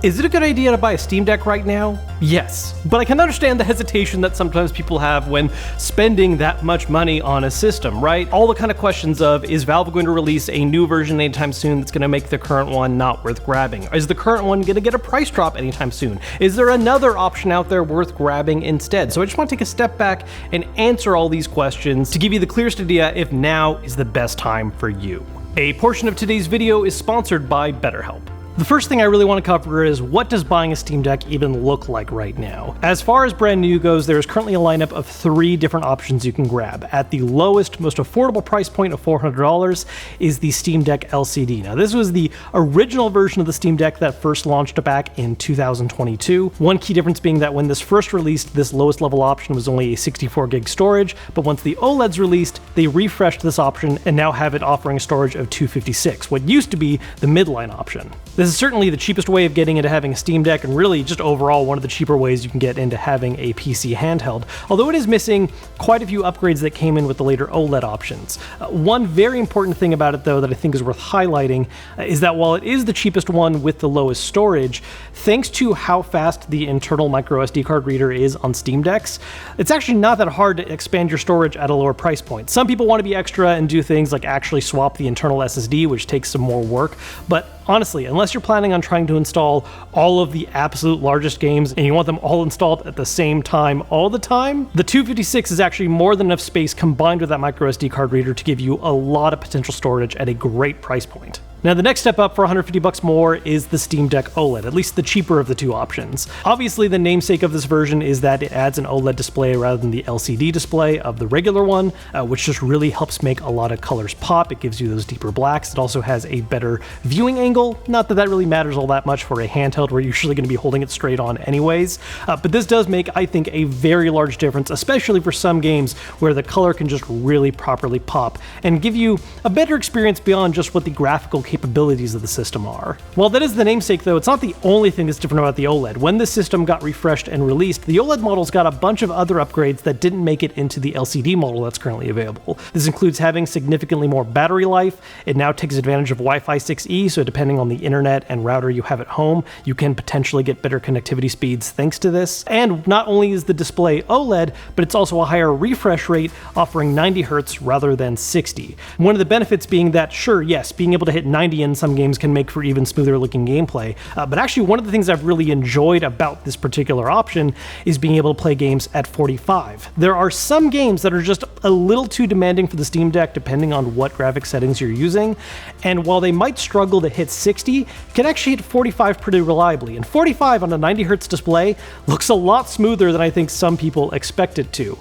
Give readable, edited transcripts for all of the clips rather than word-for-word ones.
Is it a good idea to buy a Steam Deck right now? Yes, but I can understand the hesitation that sometimes people have when spending that much money on a system, right? All the kind of questions of, is Valve going to release a new version anytime soon that's going to make the current one not worth grabbing? Is the current one going to get a price drop anytime soon? Is there another option out there worth grabbing instead? So I just want to take a step back and answer all these questions to give you the clearest idea if now is the best time for you. A portion of today's video is sponsored by BetterHelp. The first thing I really want to cover is, what does buying a Steam Deck even look like right now? As far as brand new goes, there is currently a lineup of 3 different options you can grab. At the lowest, most affordable price point of $400 is the Steam Deck LCD. Now, this was the original version of the Steam Deck that first launched back in 2022. One key difference being that when this first released, this lowest level option was only a 64 gig storage, but once the OLED's released, they refreshed this option and now have it offering a storage of 256, what used to be the midline option. This is certainly the cheapest way of getting into having a Steam Deck, and really just overall one of the cheaper ways you can get into having a PC handheld, although it is missing quite a few upgrades that came in with the later OLED options. One very important thing about it, though, that I think is worth highlighting is that while it is the cheapest one with the lowest storage, thanks to how fast the internal micro SD card reader is on Steam Decks, it's actually not that hard to expand your storage at a lower price point. Some people want to be extra and do things like actually swap the internal SSD, which takes some more work, but honestly, unless you're planning on trying to install all of the absolute largest games and you want them all installed at the same time all the time, the 256 is actually more than enough space combined with that micro SD card reader to give you a lot of potential storage at a great price point. Now, the next step up for $150 more is the Steam Deck OLED, at least the cheaper of the 2 options. Obviously, the namesake of this version is that it adds an OLED display rather than the LCD display of the regular one, which just really helps make a lot of colors pop. It gives you those deeper blacks. It also has a better viewing angle. Not that that really matters all that much for a handheld. We're usually going to be holding it straight on anyways, but this does make, I think, a very large difference, especially for some games where the color can just really properly pop and give you a better experience beyond just what the graphical capabilities of the system are. While that is the namesake, though, it's not the only thing that's different about the OLED. When this system got refreshed and released, the OLED model's got a bunch of other upgrades that didn't make it into the LCD model that's currently available. This includes having significantly more battery life. It now takes advantage of Wi-Fi 6E, so depending on the internet and router you have at home, you can potentially get better connectivity speeds thanks to this. And not only is the display OLED, but it's also a higher refresh rate, offering 90 Hz rather than 60. One of the benefits being that, sure, yes, being able to hit 90 in some games can make for even smoother looking gameplay, but actually one of the things I've really enjoyed about this particular option is being able to play games at 45. There are some games that are just a little too demanding for the Steam Deck depending on what graphic settings you're using, and while they might struggle to hit 60, you can actually hit 45 pretty reliably, and 45 on a 90 Hz display looks a lot smoother than I think some people expect it to.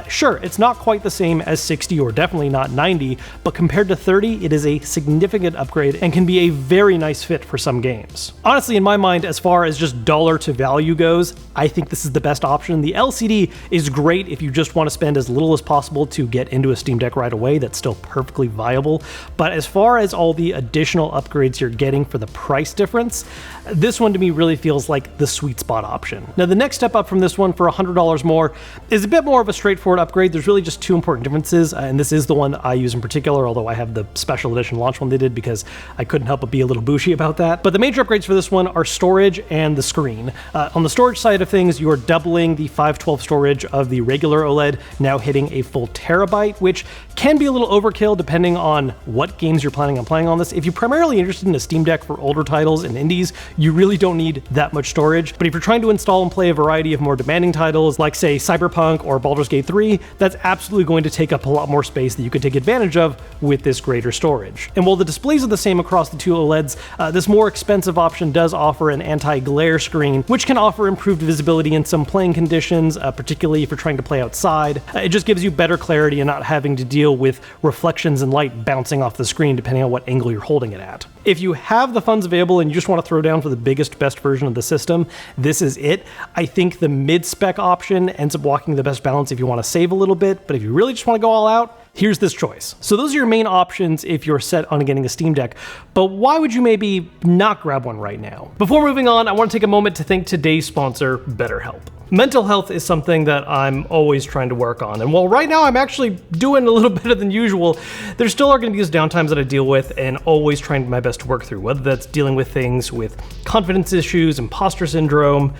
Sure, it's not quite the same as 60 or definitely not 90, but compared to 30, it is a significant upgrade and can be a very nice fit for some games. Honestly, in my mind, as far as just dollar to value goes, I think this is the best option. The LCD is great if you just want to spend as little as possible to get into a Steam Deck right away. That's still perfectly viable. But as far as all the additional upgrades you're getting for the price difference, this one to me really feels like the sweet spot option. Now, the next step up from this one for $100 more is a bit more of a straightforward upgrade. There's really just 2 important differences, and this is the one I use in particular, although I have the special edition launch one they did because I couldn't help but be a little bushy about that. But the major upgrades for this one are storage and the screen. On the storage side of things, you are doubling the 512 storage of the regular OLED, now hitting a full terabyte, which can be a little overkill depending on what games you're planning on playing on this. If you're primarily interested in a Steam Deck for older titles and indies, you really don't need that much storage. But if you're trying to install and play a variety of more demanding titles, like say Cyberpunk or Baldur's Gate 3, that's absolutely going to take up a lot more space that you could take advantage of with this greater storage. And while the displays are the same across the 2 OLEDs, this more expensive option does offer an anti-glare screen, which can offer improved visibility in some playing conditions, particularly if you're trying to play outside. It just gives you better clarity and not having to deal with reflections and light bouncing off the screen depending on what angle you're holding it at. If you have the funds available and you just want to throw down for the biggest, best version of the system, this is it. I think the mid-spec option ends up walking the best balance if you want to save a little bit, but if you really just want to go all out, here's this choice. So those are your main options if you're set on getting a Steam Deck, but why would you maybe not grab one right now? Before moving on, I want to take a moment to thank today's sponsor, BetterHelp. Mental health is something that I'm always trying to work on, and while right now I'm actually doing a little better than usual, there still are going to be those downtimes that I deal with and always trying my best to work through, whether that's dealing with things with confidence issues, imposter syndrome,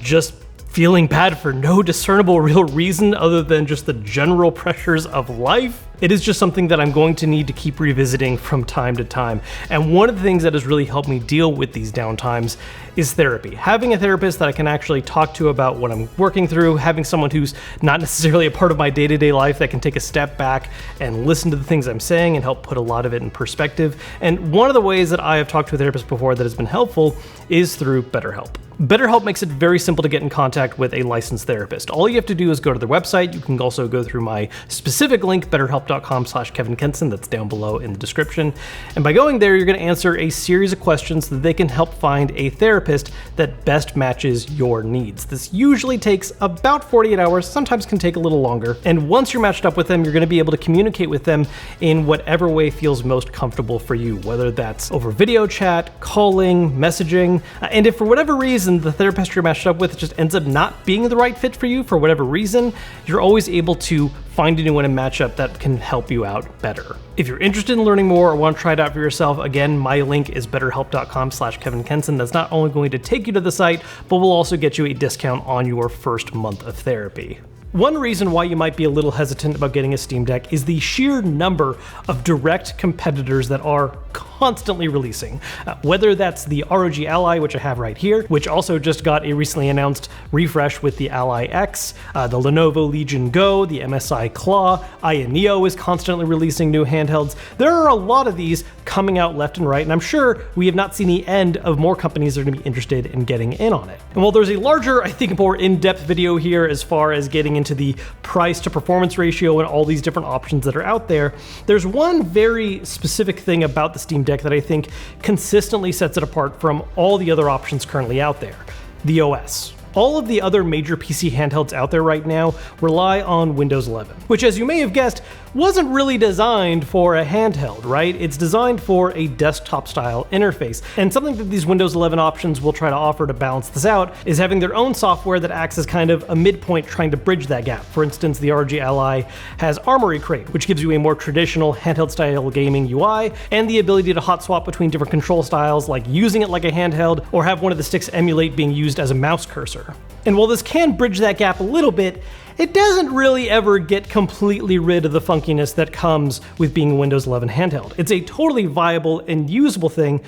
just feeling bad for no discernible real reason other than just the general pressures of life. It is just something that I'm going to need to keep revisiting from time to time. And one of the things that has really helped me deal with these downtimes is therapy. Having a therapist that I can actually talk to about what I'm working through, having someone who's not necessarily a part of my day-to-day life that can take a step back and listen to the things I'm saying and help put a lot of it in perspective. And one of the ways that I have talked to a therapist before that has been helpful is through BetterHelp. BetterHelp makes it very simple to get in contact with a licensed therapist. All you have to do is go to their website. You can also go through my specific link, betterhelp.com/Kevin Kenson, that's down below in the description. And by going there, you're going to answer a series of questions so that they can help find a therapist that best matches your needs. This usually takes about 48 hours, sometimes can take a little longer. And once you're matched up with them, you're going to be able to communicate with them in whatever way feels most comfortable for you, whether that's over video chat, calling, messaging, and if for whatever reason the therapist you're matched up with just ends up not being the right fit for you for whatever reason, you're always able to find a new one and match up that can help you out better. If you're interested in learning more or want to try it out for yourself, again, my link is betterhelp.com/Kevin Kenson. That's not only going to take you to the site, but will also get you a discount on your first month of therapy. One reason why you might be a little hesitant about getting a Steam Deck is the sheer number of direct competitors that are constantly releasing. Whether that's the ROG Ally, which I have right here, which also just got a recently announced refresh with the Ally X, the Lenovo Legion Go, the MSI Claw, Aya Neo is constantly releasing new handhelds. There are a lot of these coming out left and right, and I'm sure we have not seen the end of more companies that are going to be interested in getting in on it. And while there's a larger, I think more in-depth video here as far as getting into the price to performance ratio and all these different options that are out there, there's one very specific thing about the Steam Deck that I think consistently sets it apart from all the other options currently out there: the OS. All of the other major PC handhelds out there right now rely on Windows 11, which, as you may have guessed, wasn't really designed for a handheld, right? It's designed for a desktop-style interface. And something that these Windows 11 options will try to offer to balance this out is having their own software that acts as kind of a midpoint trying to bridge that gap. For instance, the ROG Ally has Armory Crate, which gives you a more traditional handheld-style gaming UI, and the ability to hot swap between different control styles, like using it like a handheld, or have one of the sticks emulate being used as a mouse cursor. And while this can bridge that gap a little bit, it doesn't really ever get completely rid of the funkiness that comes with being a Windows 11 handheld. It's a totally viable and usable thing,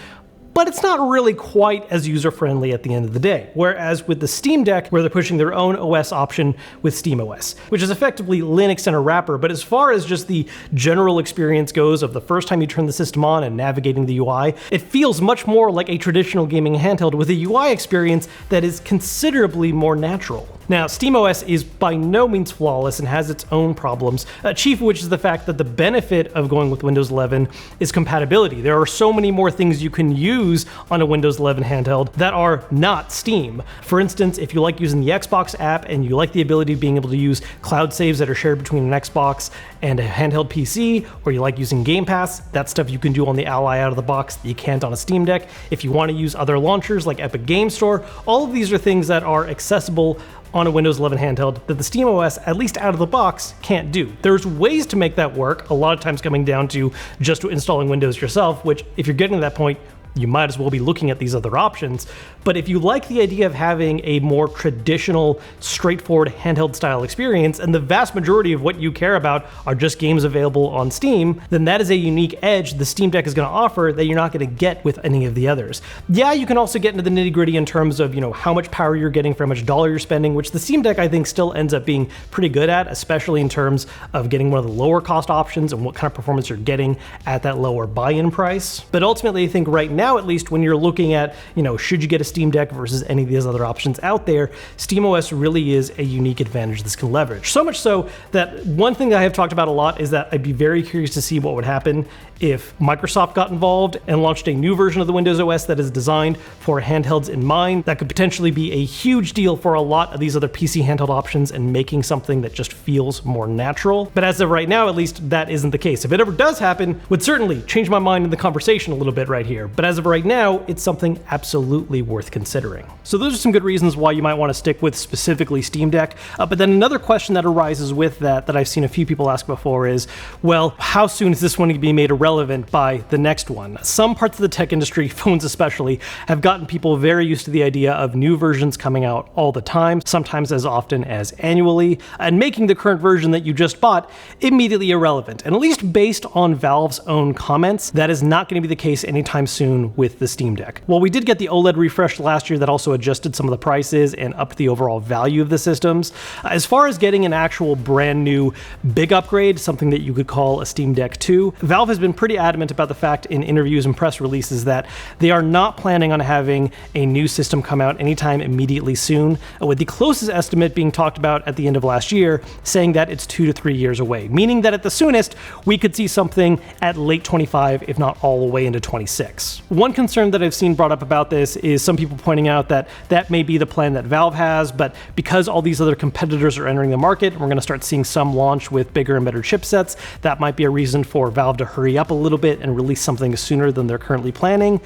but it's not really quite as user-friendly at the end of the day. Whereas with the Steam Deck, where they're pushing their own OS option with SteamOS, which is effectively Linux in a wrapper, but as far as just the general experience goes of the first time you turn the system on and navigating the UI, it feels much more like a traditional gaming handheld with a UI experience that is considerably more natural. Now, SteamOS is by no means flawless and has its own problems, chief of which is the fact that the benefit of going with Windows 11 is compatibility. There are so many more things you can use on a Windows 11 handheld that are not Steam. For instance, if you like using the Xbox app and you like the ability of being able to use cloud saves that are shared between an Xbox and a handheld PC, or you like using Game Pass, that's stuff you can do on the Ally out of the box that you can't on a Steam Deck. If you want to use other launchers like Epic Game Store, all of these are things that are accessible on a Windows 11 handheld that the SteamOS, at least out of the box, can't do. There's ways to make that work, a lot of times coming down to just installing Windows yourself, which if you're getting to that point, you might as well be looking at these other options. But if you like the idea of having a more traditional, straightforward handheld style experience, and the vast majority of what you care about are just games available on Steam, then that is a unique edge the Steam Deck is going to offer that you're not going to get with any of the others. Yeah, you can also get into the nitty gritty in terms of, how much power you're getting for how much dollar you're spending, which the Steam Deck I think still ends up being pretty good at, especially in terms of getting one of the lower cost options and what kind of performance you're getting at that lower buy-in price. But ultimately, I think right now, at least, when you're looking at, should you get a Steam Deck versus any of these other options out there, SteamOS really is a unique advantage this can leverage. So much so that one thing that I have talked about a lot is that I'd be very curious to see what would happen if Microsoft got involved and launched a new version of the Windows OS that is designed for handhelds in mind. That could potentially be a huge deal for a lot of these other PC handheld options and making something that just feels more natural. But as of right now, at least, that isn't the case. If it ever does happen, would certainly change my mind in the conversation a little bit right here. But as of right now, it's something absolutely worth considering. So those are some good reasons why you might want to stick with specifically Steam Deck. But then another question that arises with that I've seen a few people ask before is, well, how soon is this one going to be made irrelevant by the next one? Some parts of the tech industry, phones especially, have gotten people very used to the idea of new versions coming out all the time, sometimes as often as annually, and making the current version that you just bought immediately irrelevant. And at least based on Valve's own comments, that is not going to be the case anytime soon with the Steam Deck. While we did get the OLED refresh last year that also adjusted some of the prices and upped the overall value of the systems, as far as getting an actual brand new big upgrade, something that you could call a Steam Deck 2, Valve has been pretty adamant about the fact in interviews and press releases that they are not planning on having a new system come out anytime immediately soon, with the closest estimate being talked about at the end of last year, saying that it's 2 to 3 years away, meaning that at the soonest, we could see something at late 25, if not all the way into 26. One concern that I've seen brought up about this is some people pointing out that that may be the plan that Valve has, but because all these other competitors are entering the market, we're going to start seeing some launch with bigger and better chipsets. That might be a reason for Valve to hurry up a little bit and release something sooner than they're currently planning.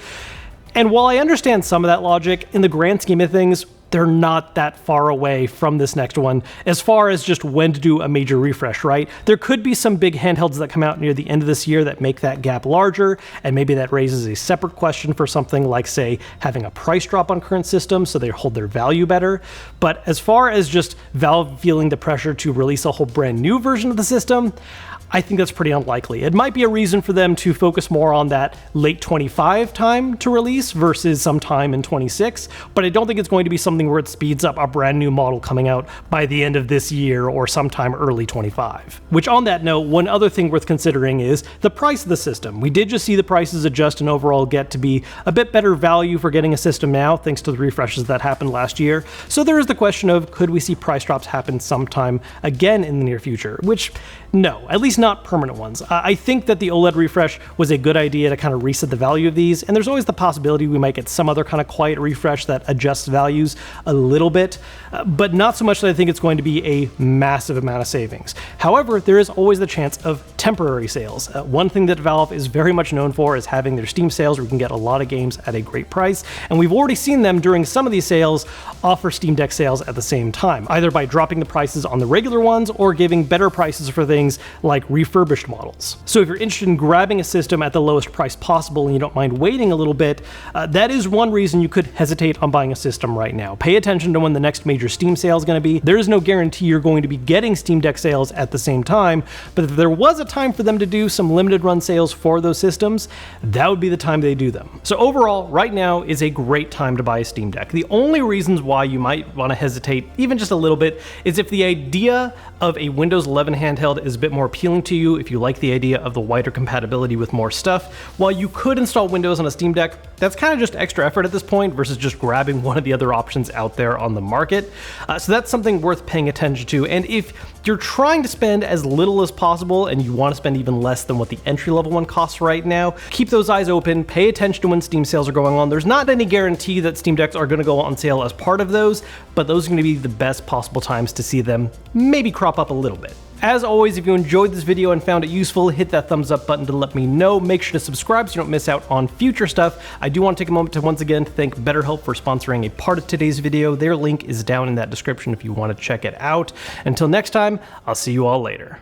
And while I understand some of that logic, in the grand scheme of things, they're not that far away from this next one as far as just when to do a major refresh, right? There could be some big handhelds that come out near the end of this year that make that gap larger, and maybe that raises a separate question for something like, say, having a price drop on current systems so they hold their value better. But as far as just Valve feeling the pressure to release a whole brand new version of the system, I think that's pretty unlikely. It might be a reason for them to focus more on that late 25 time to release versus sometime in 26, but I don't think it's going to be something where it speeds up a brand new model coming out by the end of this year or sometime early 25. Which, on that note, one other thing worth considering is the price of the system. We did just see the prices adjust and overall get to be a bit better value for getting a system now, thanks to the refreshes that happened last year. So there is the question of, could we see price drops happen sometime again in the near future? Which, no, at least not permanent ones. I think that the OLED refresh was a good idea to kind of reset the value of these, and there's always the possibility we might get some other kind of quiet refresh that adjusts values a little bit, but not so much that I think it's going to be a massive amount of savings. However, there is always the chance of temporary sales. One thing that Valve is very much known for is having their Steam sales where you can get a lot of games at a great price, and we've already seen them during some of these sales offer Steam Deck sales at the same time, either by dropping the prices on the regular ones or giving better prices for things like refurbished models. So if you're interested in grabbing a system at the lowest price possible and you don't mind waiting a little bit, that is one reason you could hesitate on buying a system right now. Pay attention to when the next major Steam sale is going to be. There is no guarantee you're going to be getting Steam Deck sales at the same time, but if there was a time for them to do some limited run sales for those systems, that would be the time they do them. So overall, right now is a great time to buy a Steam Deck. The only reasons why you might want to hesitate even just a little bit is if the idea of a Windows 11 handheld is a bit more appealing to you, if you like the idea of the wider compatibility with more stuff. While you could install Windows on a Steam Deck, that's kind of just extra effort at this point versus just grabbing one of the other options out there on the market. So that's something worth paying attention to. And if you're trying to spend as little as possible and you want to spend even less than what the entry-level one costs right now, keep those eyes open, pay attention to when Steam sales are going on. There's not any guarantee that Steam Decks are going to go on sale as part of those, but those are going to be the best possible times to see them maybe crop up a little bit. As always, if you enjoyed this video and found it useful, hit that thumbs up button to let me know. Make sure to subscribe so you don't miss out on future stuff. I do want to take a moment to once again thank BetterHelp for sponsoring a part of today's video. Their link is down in that description if you want to check it out. Until next time, I'll see you all later.